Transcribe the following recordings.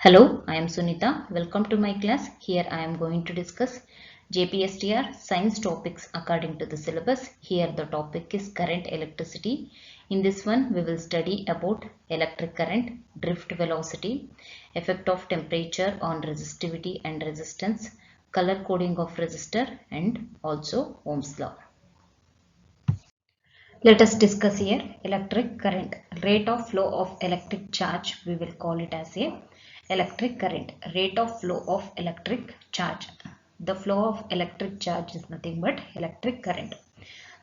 Hello, I am Sunita. Welcome to my class. Here I am going to discuss JPSTR science topics according to the syllabus. Here the topic is current electricity. In this one we will study about electric current, drift velocity, effect of temperature on resistivity and resistance, color coding of resistor and also Ohm's law. Let us discuss here electric current. Rate of flow of electric charge, we will call it as a electric current. Rate of flow of electric charge. The flow of electric charge is nothing but electric current.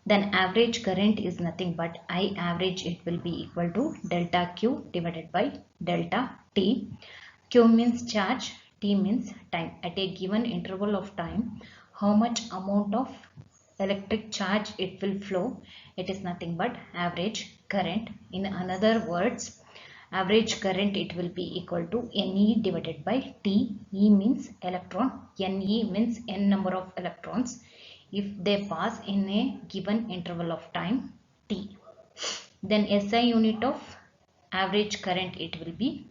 Then average current is nothing but I average, it will be equal to delta Q divided by delta T. Q means charge, T means time. At a given interval of time, how much amount of electric charge it will flow, it is nothing but average current. In another words, average current it will be equal to Ne divided by T. E means electron, Ne means n number of electrons if they pass in a given interval of time T. Then SI unit of average current it will be,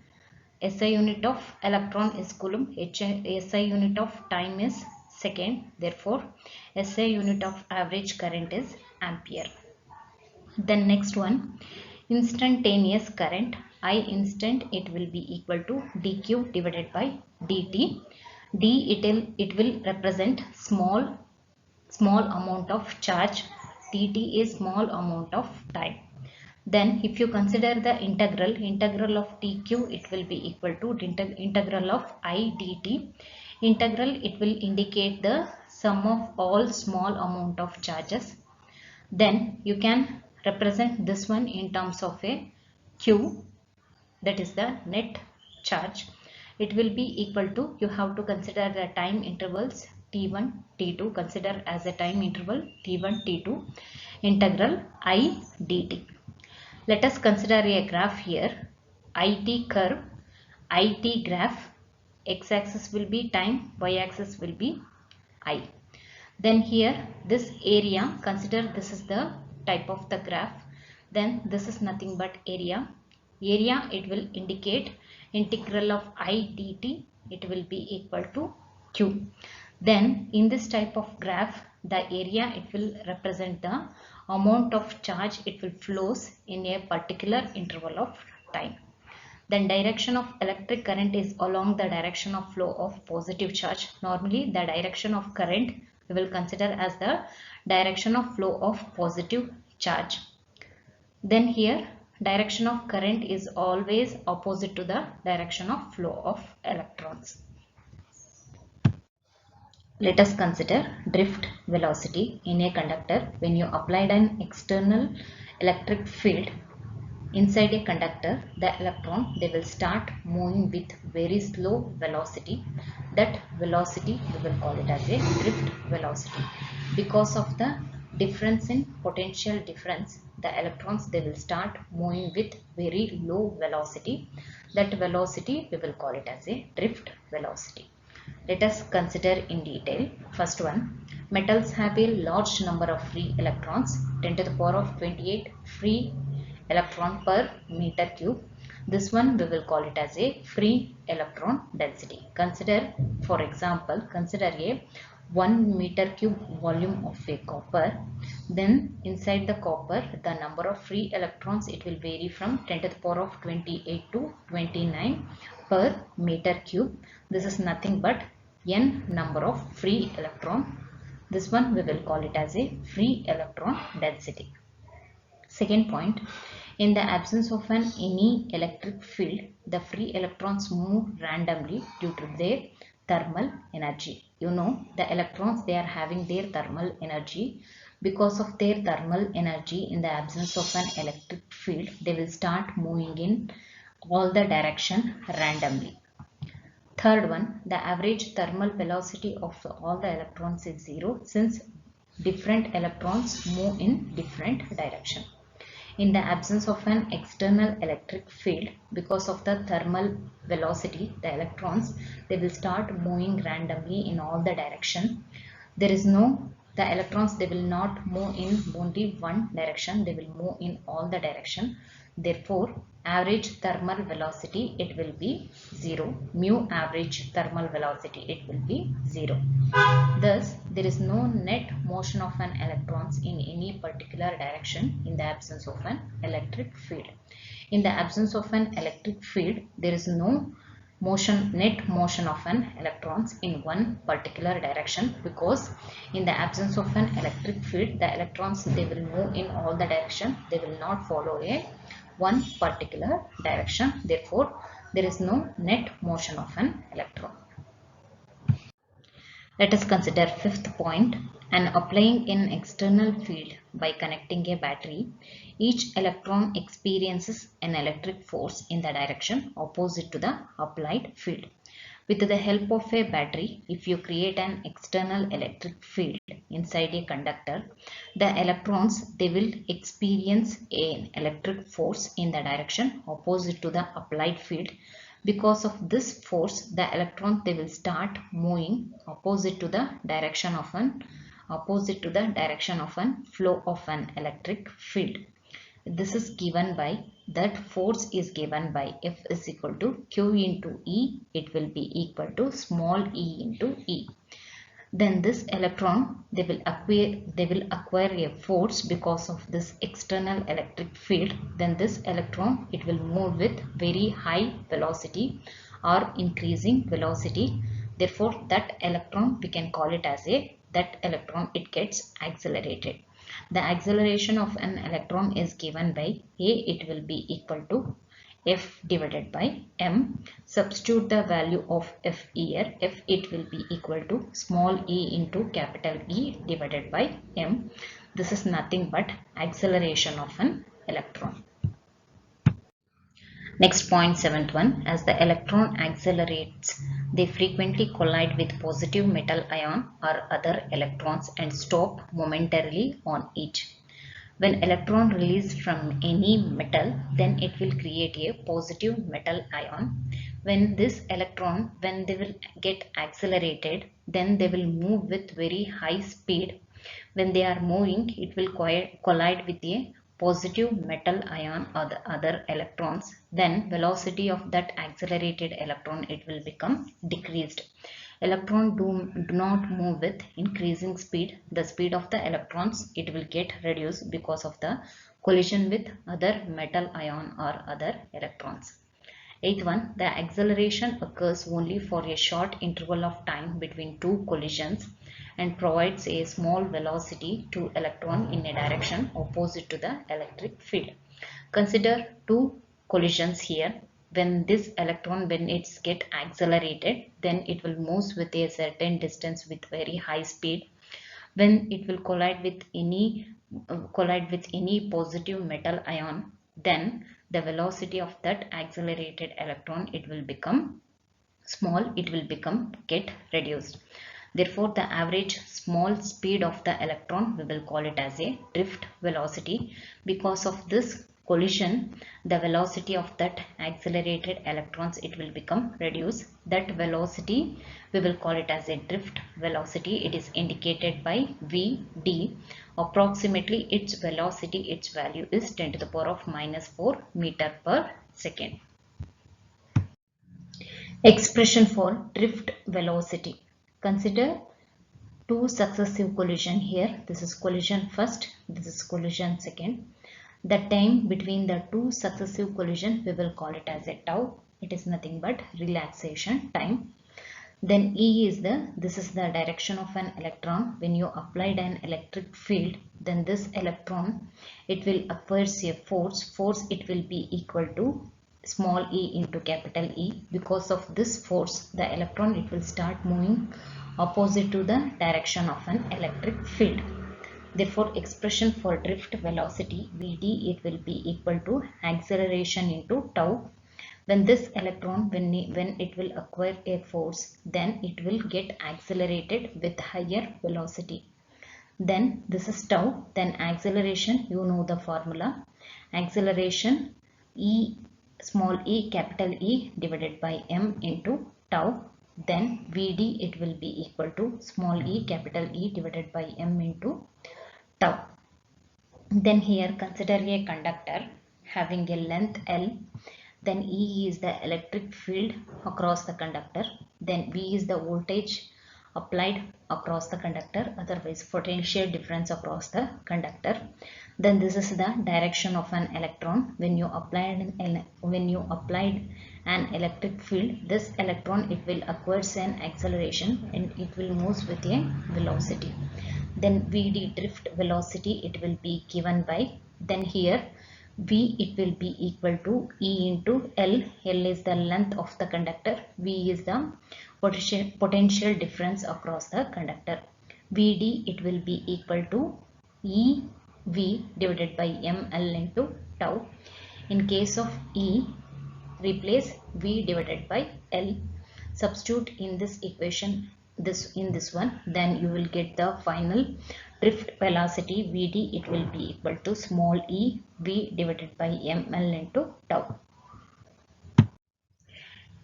SI unit of electron is coulomb, SI unit of time is second, therefore SI unit of average current is ampere. Then next one, instantaneous current. I instant it will be equal to dq divided by dt. It will represent small amount of charge, dt is small amount of time. Then if you consider the integral of dq, it will be equal to integral of I dt. Integral it will indicate the sum of all small amount of charges. Then you can represent this one in terms of a q, that is the net charge. It will be equal to, you have to consider the time intervals t1 t2, consider as a time interval t1 t2, integral I dt. Let us consider a graph here, IT curve, IT graph, x-axis will be time, y-axis will be I. Then here this area, consider this is the type of the graph, then this is nothing but area. Area it will indicate integral of I dt, it will be equal to Q. Then in this type of graph, the area it will represent the amount of charge it will flows in a particular interval of time. Then direction of electric current is along the direction of flow of positive charge. Normally the direction of current we will consider as the direction of flow of positive charge. Then here direction of current is always opposite to the direction of flow of electrons. Let us consider drift velocity in a conductor. When you applied an external electric field inside a conductor, the electron they will start moving with very slow velocity. That velocity we will call it as a drift velocity. Because of the difference in potential difference, the electrons they will start moving with very low velocity. That velocity we will call it as a drift velocity. Let us consider in detail. First one, metals have a large number of free electrons, 10 to the power of 28 free electron per meter cube. This one we will call it as a free electron density. Consider, for example, consider a 1 meter cube volume of a copper. Then inside the copper, the number of free electrons it will vary from 10 to the power of 28 to 29 per meter cube. This is nothing but n number of free electron. This one we will call it as a free electron density. Second point, in the absence of any electric field, the free electrons move randomly due to their thermal energy. You know, the electrons they are having their thermal energy. Because of their thermal energy, in the absence of an electric field, they will start moving in all the direction randomly. Third one, the average thermal velocity of all the electrons is 0 since different electrons move in different direction. In the absence of an external electric field, because of the thermal velocity, the electrons they will start moving randomly in all the direction. There is no, the electrons they will not move in only one direction, they will move in all the direction. Therefore, average thermal velocity it will be 0. Mu average thermal velocity it will be 0. Thus, there is no net motion of an electrons in any particular direction in the absence of an electric field. In the absence of an electric field, there is no net motion of an electrons in one particular direction, because in the absence of an electric field, the electrons they will move in all the direction. They will not follow a one particular direction. Therefore, there is no net motion of an electron. Let us consider fifth point. And applying an external field by connecting a battery, each electron experiences an electric force in the direction opposite to the applied field. With the help of a battery, if you create an external electric field inside a conductor, the electrons they will experience an electric force in the direction opposite to the applied field. Because of this force, the electron they will start moving opposite to the direction of an flow of an electric field. This is given by, that force is given by F is equal to Q into E. It will be equal to small e into E. Then this electron they will acquire a force because of this external electric field. Then this electron it will move with very high velocity or increasing velocity. Therefore, that electron we can call it as that electron it gets accelerated. The acceleration of an electron is given by A. It will be equal to F divided by M. Substitute the value of F here. F it will be equal to small e into capital E divided by M. This is nothing but acceleration of an electron. Next, point 7.1. As the electron accelerates, they frequently collide with positive metal ion or other electrons and stop momentarily on each. When electron released from any metal, then it will create a positive metal ion. When this electron, when they will get accelerated, then they will move with very high speed. When they are moving, it will collide with a positive metal ion or the other electrons. Then velocity of that accelerated electron it will become decreased. Electron do not move with increasing speed. The speed of the electrons it will get reduced because of the collision with other metal ion or other electrons. Eighth one, the acceleration occurs only for a short interval of time between two collisions and provides a small velocity to electron in a direction opposite to the electric field. Consider two collisions here. When this electron, when it's get accelerated, then it will move with a certain distance with very high speed. When it will collide with any positive metal ion, then the velocity of that accelerated electron it will become small. It will get reduced. Therefore, the average small speed of the electron we will call it as a drift velocity. Because of this collision, the velocity of that accelerated electrons it will become reduced. That velocity we will call it as a drift velocity. It is indicated by Vd. Approximately its velocity, its value is 10 to the power of -4 meter per second. Expression for drift velocity. Consider two successive collision here. This is collision first, this is collision second. The time between the two successive collision we will call it as a tau. It is nothing but relaxation time. Then E is this is the direction of an electron. When you applied an electric field, then this electron it will acquire a force it will be equal to small e into capital E. Because of this force, the electron it will start moving opposite to the direction of an electric field. Therefore, expression for drift velocity Vd it will be equal to acceleration into tau. When this electron when it will acquire a force, then it will get accelerated with higher velocity. Then this is tau. Then acceleration, you know the formula. Acceleration E small e capital E divided by m into tau. Then Vd it will be equal to small e capital E divided by m into tau. Then here consider a conductor. having a length L. Then E is the electric field across the conductor. Then V is the voltage applied across the conductor, otherwise potential difference across the conductor. Then this is the direction of an electron. When you applied an electric field, this electron, it will acquires an acceleration and it will move with a velocity. Then Vd drift velocity, it will be given by, then here V, it will be equal to E into L. L is the length of the conductor. V is the potential difference across the conductor. Vd, it will be equal to EV divided by ml into tau. In case of E, replace V divided by L. Substitute in this equation, in this one, then you will get the final drift velocity Vd, it will be equal to small e V divided by ml into tau.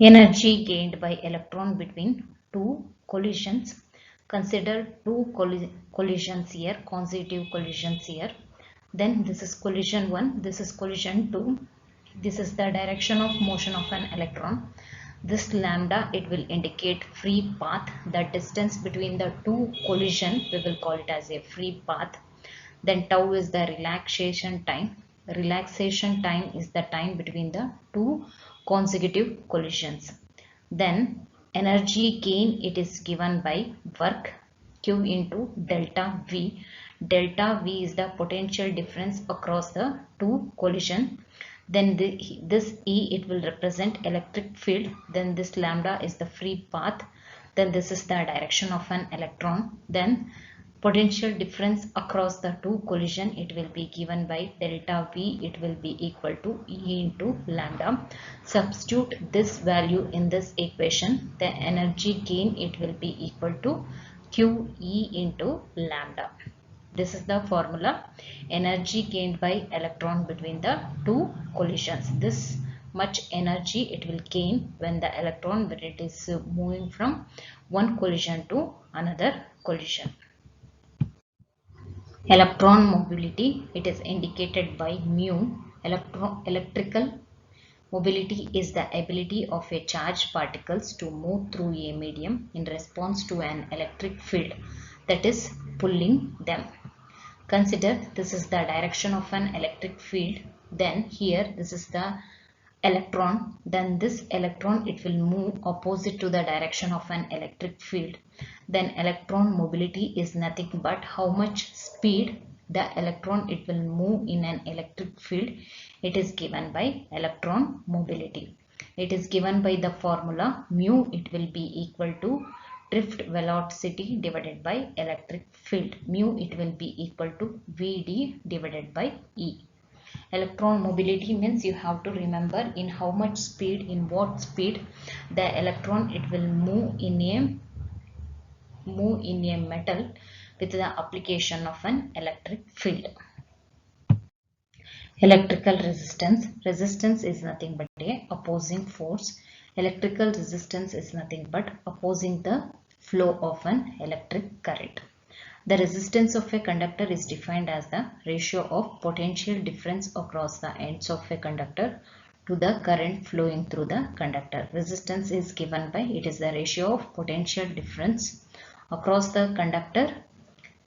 Energy gained by electron between two collisions. Consider two collisions here, consecutive collisions here. Then this is collision 1, this is collision 2. This is the direction of motion of an electron. This lambda, it will indicate free path. The distance between the two collision, we will call it as a free path. Then tau is the relaxation time. Relaxation time is the time between the two consecutive collisions. Then energy gain, it is given by work Q into delta V. Delta V is the potential difference across the two collision. Then this E, it will represent electric field. Then this lambda is the free path. Then this is the direction of an electron. Then potential difference across the two collision, it will be given by delta V, it will be equal to E into lambda. Substitute this value in this equation. The energy gain, it will be equal to QE into lambda. This is the formula. Energy gained by electron between the two collisions. This much energy it will gain when the electron, when it is moving from one collision to another collision. Electron mobility, it is indicated by mu. Electrical mobility is the ability of a charged particles to move through a medium in response to an electric field that is pulling them. Consider this is the direction of an electric field. Then here this is the electron. Then this electron, it will move opposite to the direction of an electric field. Then electron mobility is nothing but how much speed the electron, it will move in an electric field. It is given by electron mobility. It is given by the formula mu, it will be equal to drift velocity divided by electric field. Mu, it will be equal to Vd divided by E. Electron mobility means you have to remember in how much speed, in what speed the electron, it will move in a metal with the application of an electric field. Electrical resistance. Resistance is nothing but a opposing force. Electrical resistance is nothing but opposing the flow of an electric current. The resistance of a conductor is defined as the ratio of potential difference across the ends of a conductor to the current flowing through the conductor. Resistance is given by, it is the ratio of potential difference across the conductor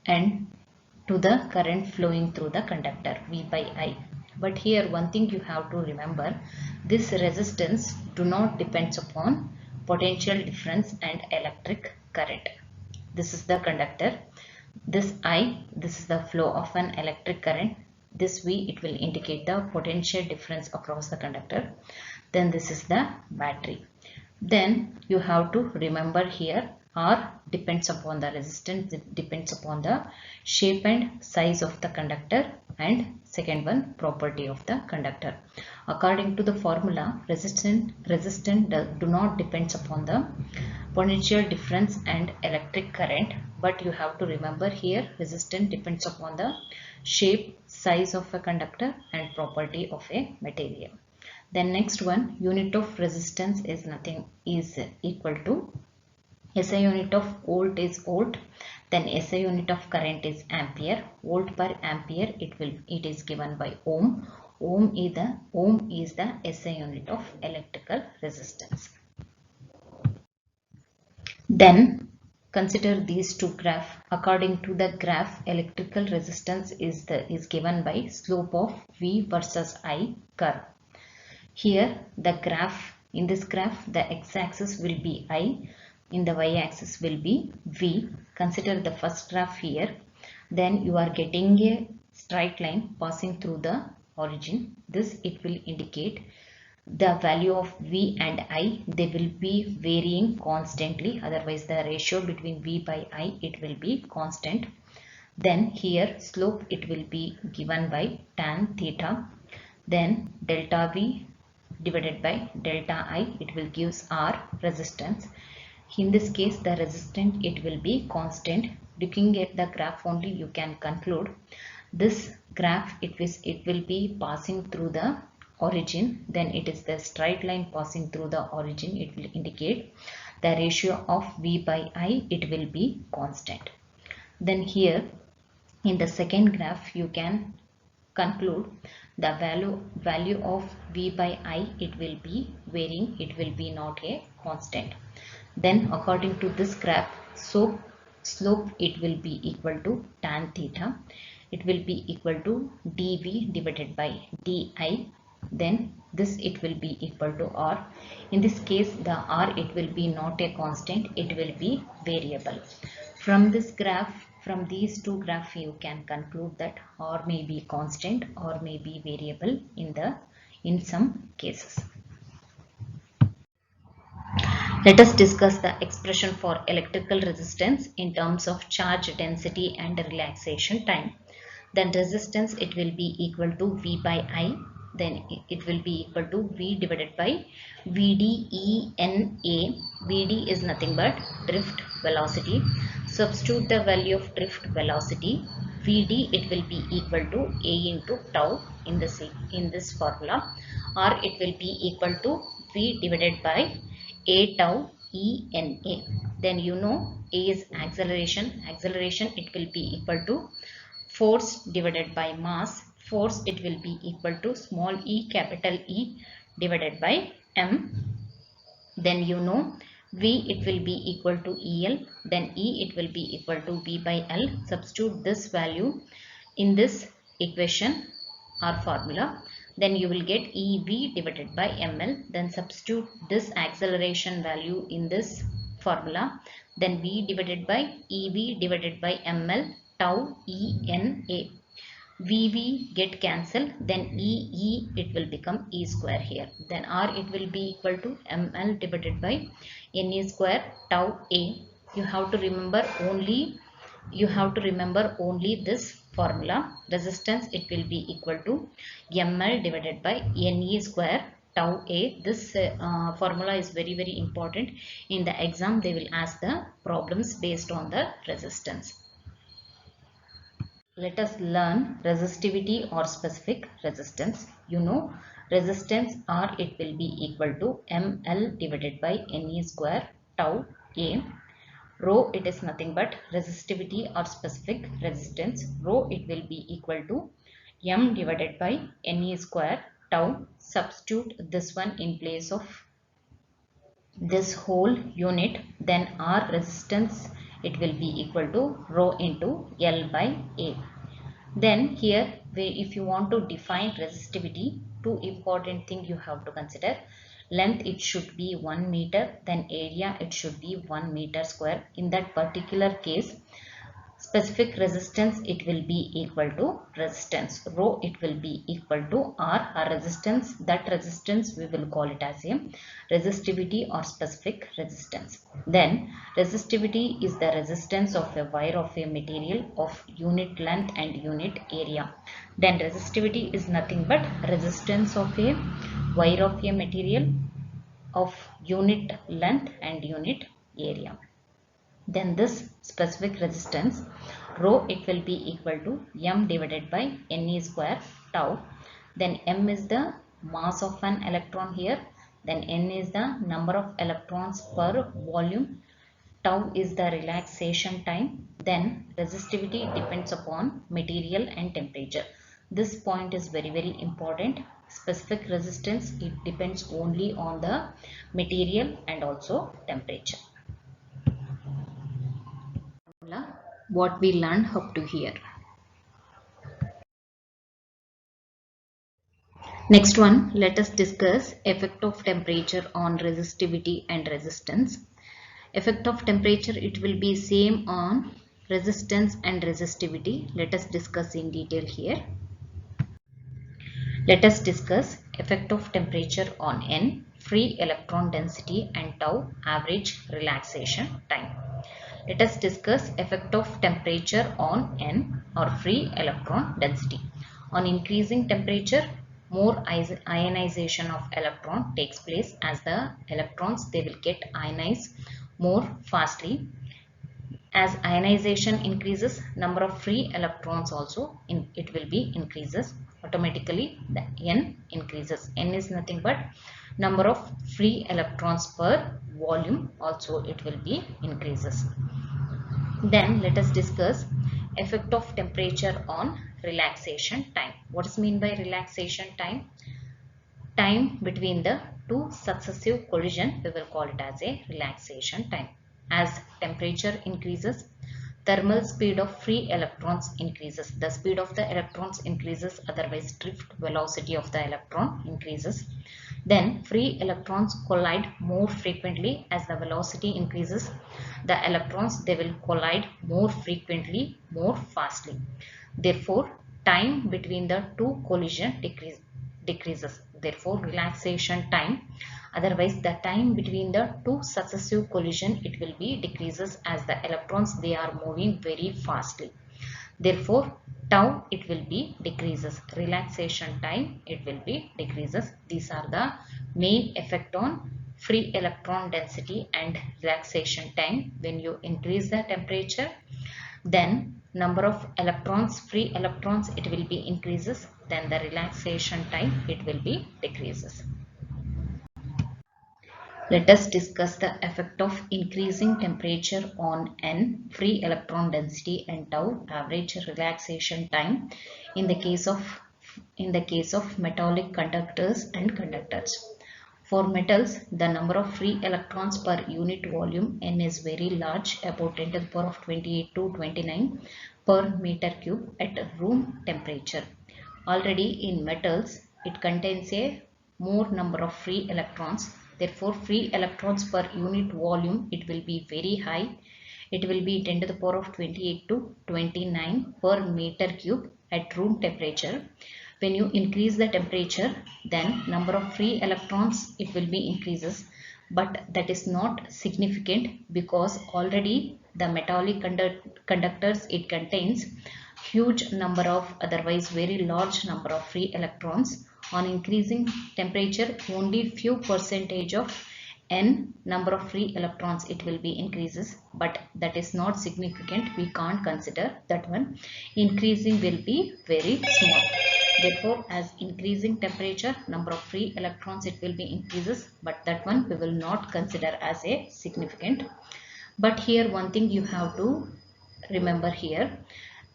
and to the current flowing through the conductor, V by I. But here one thing you have to remember, this resistance do not depends upon potential difference and electric current. This is the conductor. This I, this is the flow of an electric current. This V, it will indicate the potential difference across the conductor. Then this is the battery. Then you have to remember here, R depends upon the resistance, it depends upon the shape and size of the conductor, and second one, property of the conductor. According to the formula, resistance do not depends upon the potential difference and electric current, but you have to remember here resistance depends upon the shape, size of a conductor and property of a material. Then next one, unit of resistance is nothing, is equal to SI unit of volt is volt, then SI unit of current is ampere. Volt per ampere, it is given by ohm. Ohm is the SI unit of electrical resistance. Then consider these two graphs. According to the graph, electrical resistance is given by slope of V versus I curve. Here in this graph the x-axis will be I, in the y-axis will be V. Consider the first graph here. Then you are getting a straight line passing through the origin. This it will indicate the value of V and I, they will be varying constantly, otherwise the ratio between V by I, it will be constant. Then here slope it will be given by tan theta, then delta V divided by delta I, it will gives R resistance. In this case the resistance it will be constant. Looking at the graph only you can conclude this graph it will be passing through the origin, then it is the straight line passing through the origin, it will indicate the ratio of V by I, it will be constant. Then here in the second graph you can conclude the value of V by I, it will be varying, it will be not a constant. Then according to this graph, so slope it will be equal to tan theta, it will be equal to dV divided by di, then this it will be equal to R. In this case the R it will be not a constant, it will be variable. From this graph, from these two graphs you can conclude that R may be constant or may be variable in some cases. Let us discuss the expression for electrical resistance in terms of charge density and relaxation time. Then resistance it will be equal to V by I, then it will be equal to V divided by VDENA. VD is nothing but drift velocity. Substitute the value of drift velocity. VD it will be equal to A into tau in this formula, or it will be equal to V divided by A tau ENA. Then you know A is acceleration. Acceleration it will be equal to force divided by mass. Force it will be equal to small e capital E divided by m. Then you know V it will be equal to EL, then E it will be equal to V by L. Substitute this value in this equation or formula, then you will get EV divided by ML. Then substitute this acceleration value in this formula, then V divided by EV divided by ML tau ENA. VV get cancelled, then EE it will become E square here. Then R it will be equal to ML divided by NE square tau A. You have to remember only this formula. Resistance it will be equal to ML divided by NE square tau A. This formula is very important. In the exam they will ask the problems based on the resistance. Let us learn resistivity or specific resistance. You know resistance R it will be equal to ML divided by NE square tau A. Rho it is nothing but resistivity or specific resistance. Rho it will be equal to M divided by NE square tau. Substitute this one in place of this whole unit, then R resistance it will be equal to rho into L by A. Then here if you want to define resistivity, two important things you have to consider. Length it should be 1 meter, then area it should be 1 meter square. In that particular case specific resistance it will be equal to resistance. Rho it will be equal to R, or resistance. That resistance we will call it as a resistivity or specific resistance. Then resistivity is the resistance of a wire of a material of unit length and unit area. Then resistivity is nothing but resistance of a wire of a material of unit length and unit area. Then this specific resistance rho it will be equal to M divided by NE square tau. Then M is the mass of an electron here, then N is the number of electrons per volume, tau is the relaxation time, then resistivity depends upon material and temperature. This point is very important. Specific resistance, it depends only on the material and also temperature. What we learned up to here. Next one, let us discuss effect of temperature on resistivity and resistance. Effect of temperature, it will be same on resistance and resistivity. Let us discuss in detail here. Let us discuss effect of temperature on N, free electron density, and tau, average relaxation time. Let us discuss effect of temperature on N, or free electron density. On increasing temperature, more ionization of electron takes place, as the electrons, they will get ionized more fastly. As ionization increases, number of free electrons also it will be increases. Automatically the N increases. N is nothing but number of free electrons per volume, also it will be increases. Then let us discuss effect of temperature on relaxation time. What is mean by relaxation time? Time between the two successive collision, we will call it as a relaxation time. As temperature increases, thermal speed of free electrons increases. The speed of the electrons increases, otherwise drift velocity of the electron increases. Then free electrons collide more frequently. As the velocity increases, the electrons, they will collide more frequently, more fastly. Therefore, time between the two collision decreases. Therefore, relaxation time, otherwise the time between the two successive collision, it will be decreases, as the electrons, they are moving very fastly. Therefore, tau, it will be decreases. Relaxation time, it will be decreases. These are the main effect on free electron density and relaxation time. When you increase the temperature, then number of electrons, free electrons, it will be increases. Then the relaxation time, it will be decreases. Let us discuss the effect of increasing temperature on N, free electron density, and tau, average relaxation time, in the case of metallic conductors and conductors. For metals, the number of free electrons per unit volume N is very large, about 10 to the power of 28 to 29 per meter cube at room temperature. Already in metals, it contains a more number of free electrons. Therefore, free electrons per unit volume, it will be very high. It will be 10 to the power of 28 to 29 per meter cube at room temperature. When you increase the temperature, then number of free electrons, it will be increases, but that is not significant, because already the metallic conductors, it contains huge number of, otherwise very large number of free electrons. On increasing temperature, only few percentage of N number of free electrons, it will be increases, but that is not significant, we can't consider that one. Increasing will be very small. Therefore, as increasing temperature, number of free electrons, it will be increases, but that one we will not consider as a significant. But here one thing you have to remember here,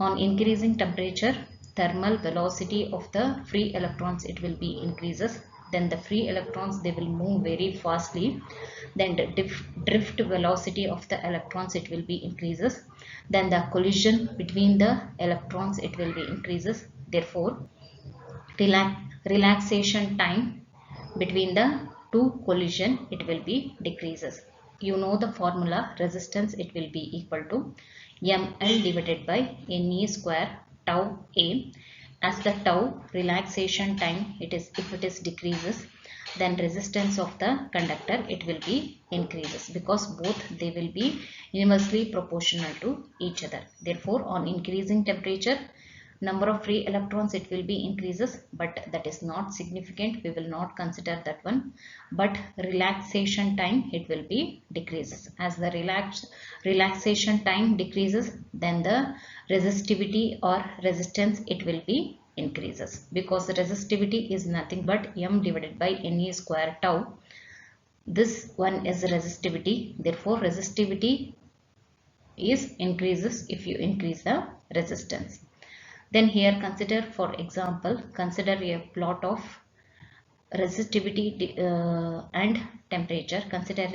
on increasing temperature, thermal velocity of the free electrons, it will be increases. Then the free electrons, they will move very fastly. Then the drift velocity of the electrons, it will be increases. Then the collision between the electrons, it will be increases. Therefore, relaxation time between the two collision, it will be decreases. You know the formula, resistance, it will be equal to ml divided by Ne square tau A. As the tau relaxation time, if it is decreases, then resistance of the conductor, it will be increases, because both they will be inversely proportional to each other. Therefore, on increasing temperature, number of free electrons, it will be increases, but that is not significant, we will not consider that one. But relaxation time, it will be decreases. As the relaxation time decreases, then the resistivity or resistance, it will be increases, because resistivity is nothing but m divided by Ne square tau. This one is resistivity, therefore resistivity is increases if you increase the resistance. Then here consider, for example, consider a plot of resistivity and temperature. Consider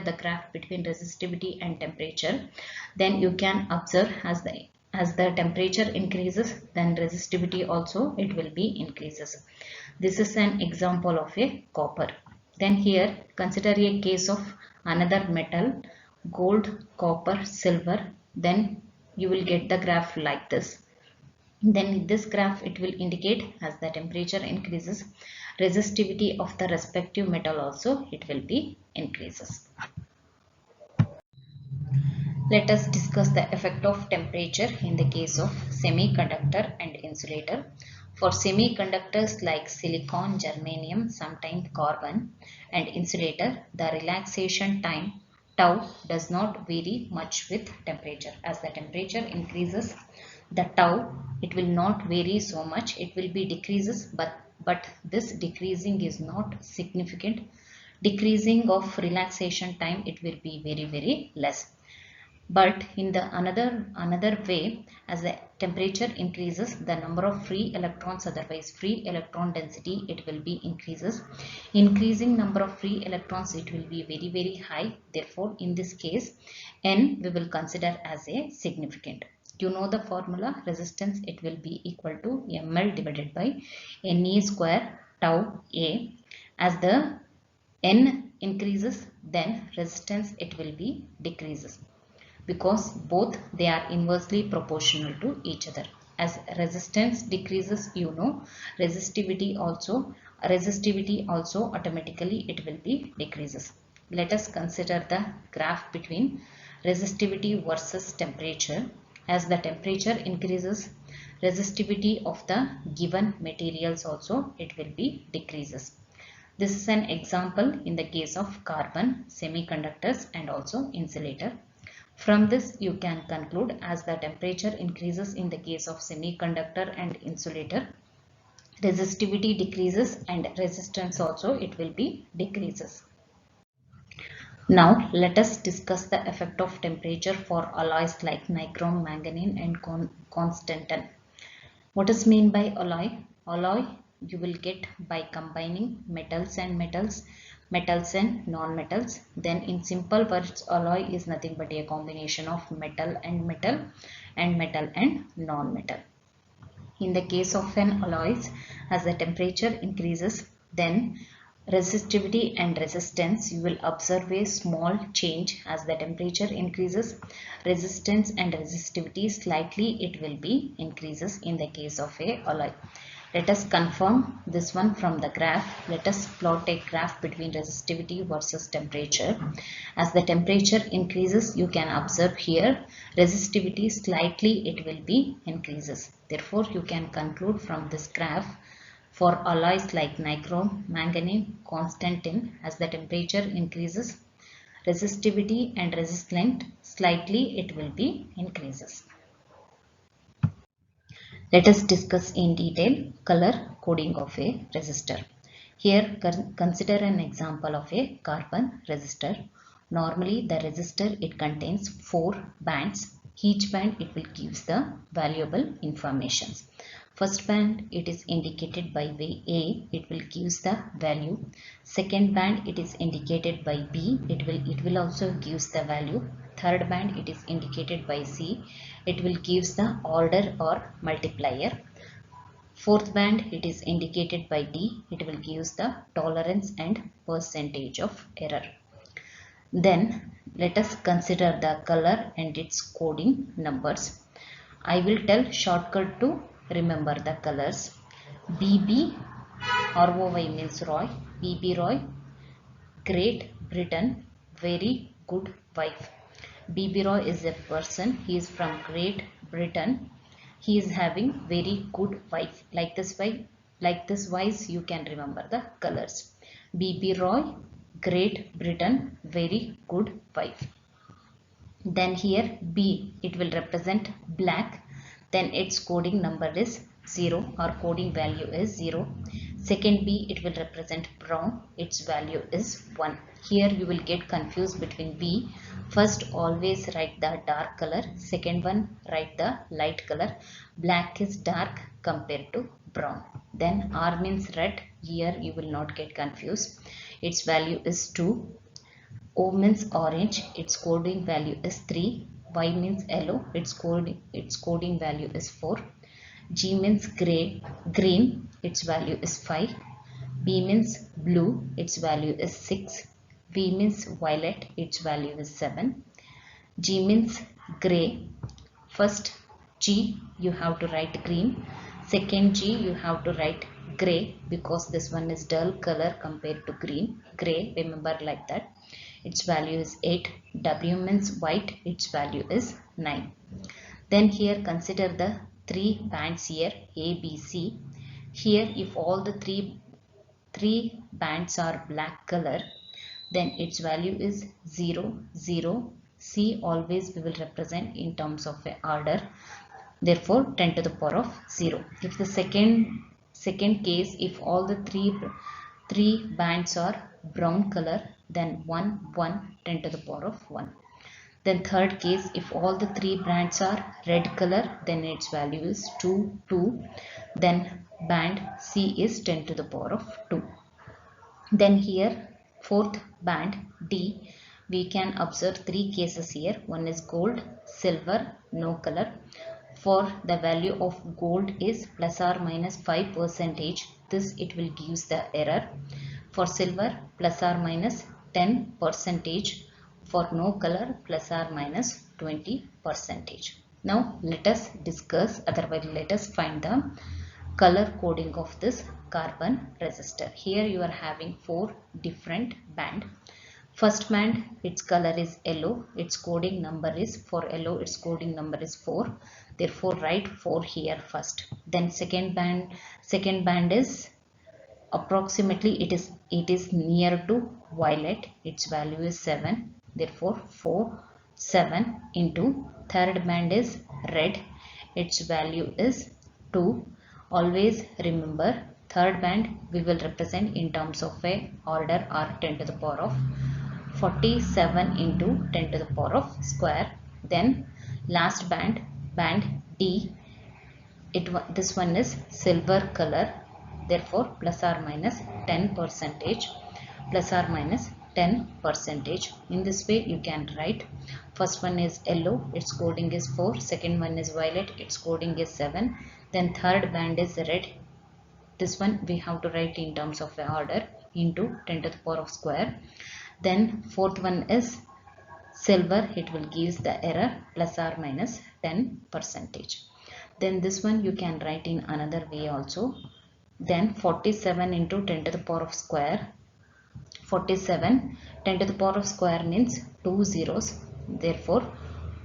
the graph between resistivity and temperature. Then you can observe as the temperature increases, then resistivity also it will be increases. This is an example of a copper. Then here consider a case of another metal, gold, copper, silver. Then you will get the graph like this. Then this graph it will indicate as the temperature increases, resistivity of the respective metal also it will be increases. Let us discuss the effect of temperature in the case of semiconductor and insulator. For semiconductors like silicon, germanium, sometimes carbon, and insulator, the relaxation time tau does not vary much with temperature. As the temperature increases, the tau it will not vary so much, it will be decreases, but this decreasing is not significant. Decreasing of relaxation time it will be very less. But in the another way, as the temperature increases, the number of free electrons, otherwise free electron density, it will be increases. Increasing number of free electrons, it will be very high. Therefore, in this case, N we will consider as a significant. You know the formula, resistance it will be equal to ml divided by Ne square tau A. As the N increases, then resistance it will be decreases, because both they are inversely proportional to each other. As resistance decreases, you know, resistivity also automatically it will be decreases. Let us consider the graph between resistivity versus temperature. As the temperature increases, resistivity of the given materials also it will be decreases. This is an example in the case of carbon, semiconductors and also insulator. From this you can conclude, as the temperature increases in the case of semiconductor and insulator, resistivity decreases and resistance also it will be decreases. Now let us discuss the effect of temperature for alloys like nichrome, manganese and constantan. What is mean by alloy? Alloy you will get by combining metals and metals, metals and non-metals. Then in simple words, alloy is nothing but a combination of metal and metal and metal and non-metal. In the case of an alloys, as the temperature increases, then resistivity and resistance you will observe a small change. As the temperature increases, resistance and resistivity slightly it will be increases in the case of a alloy. Let us confirm this one from the graph. Let us plot a graph between resistivity versus temperature. As the temperature increases, you can observe here resistivity slightly it will be increases. Therefore, you can conclude from this graph, for alloys like nichrome, manganese, constantan, as the temperature increases, resistivity and resistance slightly it will be increases. Let us discuss in detail color coding of a resistor. Here consider an example of a carbon resistor. Normally the resistor it contains 4 bands. Each band it will give the valuable information. First band it is indicated by A, it will give the value. Second band it is indicated by B, it will also give the value. Third band it is indicated by C, it will give the order or multiplier. Fourth band it is indicated by D, it will give the tolerance and percentage of error. Then let us consider the color and its coding numbers. I will tell shortcut to remember the colors. BB, ROY means Roy, BB Roy, Great Britain, very good wife. BB Roy is a person, he is from Great Britain, he is having very good wife. Like this wise you can remember the colors. BB Roy, Great Britain, very good wife. Then here B it will represent black, then its coding number is 0 or coding value is 0. Second B, it will represent brown, its value is 1. Here you will get confused between B. First always write the dark color, second one write the light color. Black is dark compared to brown. Then R means red, here you will not get confused. Its value is 2. O means orange, its coding value is 3. Y means yellow, its coding value is 4. G means green, its value is 5. B means blue, its value is 6. V means violet, its value is 7. G means gray. First G you have to write green. Second G you have to write gray because this one is dull color compared to green. Gray, remember like that. Its value is 8. W means white, its value is 9. Then here consider the 3 bands here A, B, C. Here if all the three bands are black color, then its value is 0, 0. C always we will represent in terms of a order. Therefore 10 to the power of 0. If the second case, if all the three bands are brown color, then 1, 1, 10 to the power of 1. Then third case, if all the three bands are red color, then its value is 2, 2. Then band C is 10 to the power of 2. Then here fourth band D, we can observe 3 cases here. One is gold, silver, no color. For the value of gold is plus or minus 5%. This it will gives the error. For silver plus or minus 10%. For no color plus or minus 20%. Now let us discuss, otherwise let us find the color coding of this carbon resistor. Here you are having 4 different band. First band, its color is yellow, its coding number is, for yellow its coding number is 4. Therefore write 4 here first. Then second band is approximately it is near to violet, its value is 7. Therefore 4, 7 into. Third band is red, its value is 2. Always remember third band we will represent in terms of a order or 10 to the power of 47 into 10 to the power of square. Then last band D, this one is silver color, therefore plus or minus 10%, plus or minus 10%. In this way you can write, first one is yellow, its coding is 4. Second one is violet, its coding is 7. Then third band is red, this one we have to write in terms of order into 10 to the power of square. Then fourth one is silver, it will give the error plus or minus 10%. Then this one you can write in another way also. Then 47 into 10 to the power of square. 47, 10 to the power of square means 2 zeros. Therefore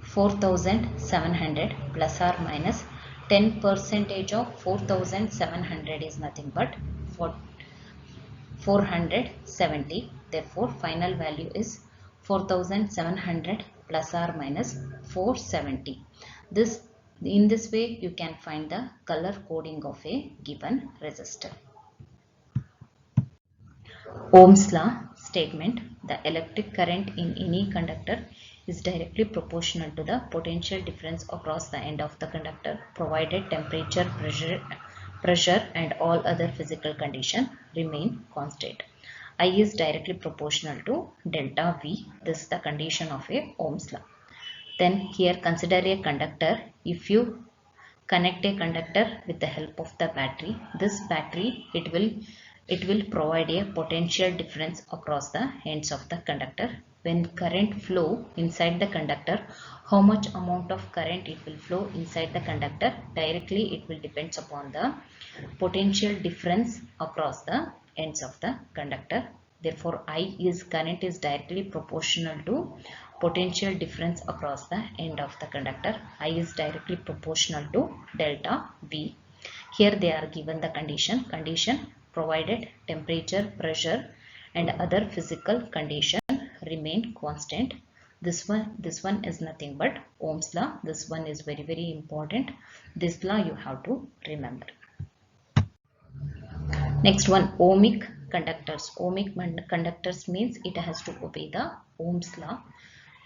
4700 plus or minus 10% of 4700 is nothing but 470. Therefore final value is 4700 plus or minus 470. In this way you can find the color coding of a given resistor. Ohm's law statement: the electric current in any conductor is directly proportional to the potential difference across the end of the conductor, provided temperature, pressure and all other physical conditions remain constant. I is directly proportional to delta V. This is the condition of a Ohm's law. Then here consider a conductor. If you connect a conductor with the help of the battery, this battery it will provide a potential difference across the ends of the conductor. When current flow inside the conductor, how much amount of current it will flow inside the conductor, directly it will depends upon the potential difference across the ends of the conductor. Therefore current is directly proportional to potential difference across the end of the conductor. I is directly proportional to delta V. Here they are given the condition provided temperature, pressure and other physical condition remain constant. This one is nothing but Ohm's law. This one is very, very important. This law you have to remember. Next one, ohmic conductors. Ohmic conductors means it has to obey the Ohm's law.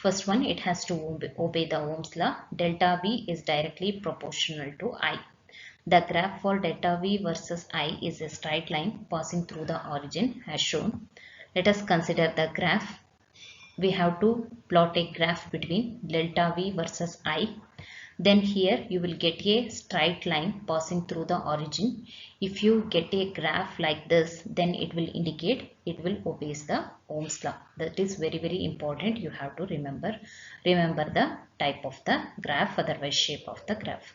First one, it has to obey the Ohm's law. Delta V is directly proportional to I. The graph for delta V versus I is a straight line passing through the origin as shown. Let us consider the graph. We have to plot a graph between delta V versus I. Then here you will get a straight line passing through the origin. If you get a graph like this, then it will indicate it will obey the Ohm's law. That is very, very important. You have to remember the type of the graph, otherwise shape of the graph.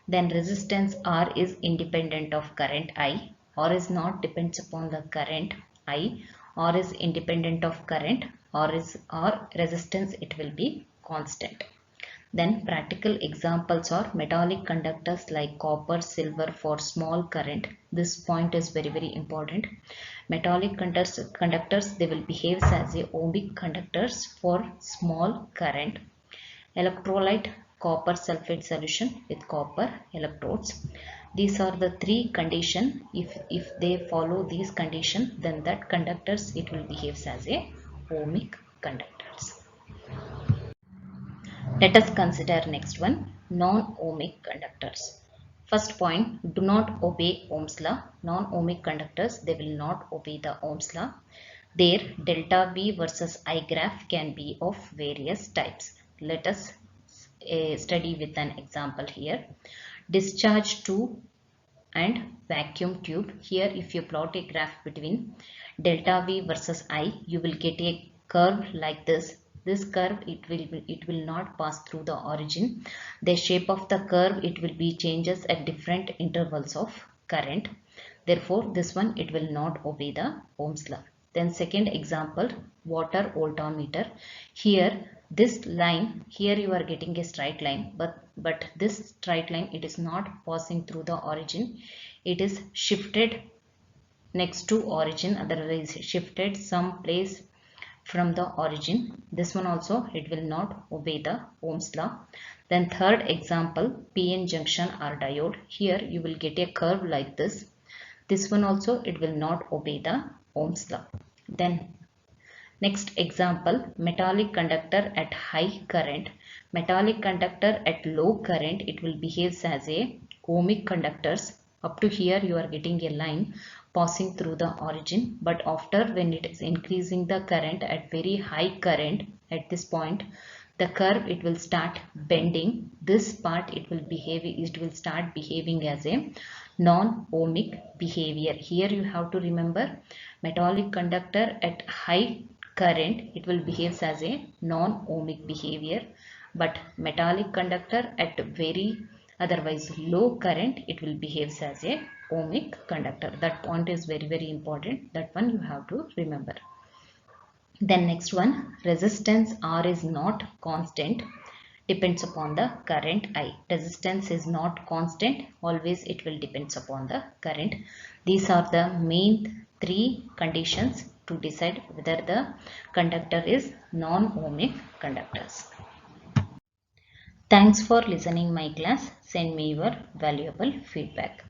Then resistance R is independent of current I. R is not, depends upon the current I. R is independent of current, or resistance, it will be constant. Then practical examples are metallic conductors like copper, silver for small current. This point is very, very important. Metallic conductors, they will behave as a ohmic conductors for small current. Electrolyte, copper sulfate solution with copper electrodes. These are the three conditions. If they follow these conditions, then that conductors, it will behave as a ohmic conductors. Let us consider next one, non-ohmic conductors. First point, do not obey Ohm's law. Non-ohmic conductors, they will not obey the Ohm's law. Their delta V versus I graph can be of various types. Let us study with an example here. Discharge tube and vacuum tube. Here if you plot a graph between delta V versus I, you will get a curve like this. This curve, it will not pass through the origin. The shape of the curve, it will be changes at different intervals of current. Therefore this one, it will not obey the Ohm's law. Then second example, water voltmeter. Here this line, here you are getting a straight line, but this straight line, it is not passing through the origin. It is shifted next to origin, otherwise shifted some place from the origin. This one also, it will not obey the Ohm's law. Then third example, PN junction or diode. Here you will get a curve like this. This one also, it will not obey the Ohm's law. Then next example, metallic conductor at high current. Metallic conductor at low current, it will behave as a ohmic conductors. Up to here you are getting a line passing through the origin, but after when it is increasing the current at very high current, at this point the curve, it will start bending. This part, it will start behaving as a non-ohmic behavior. Here you have to remember, metallic conductor at high current, it will behave as a non-ohmic behavior, but metallic conductor at very otherwise low current, it will behave as a ohmic conductor. That point is very, very important. That one you have to remember. Then next one, resistance R is not constant, depends upon the current I. Resistance is not constant, always it will depends upon the current. These are the main three conditions to decide whether the conductor is non-ohmic conductors. Thanks for listening my class. Send me your valuable feedback.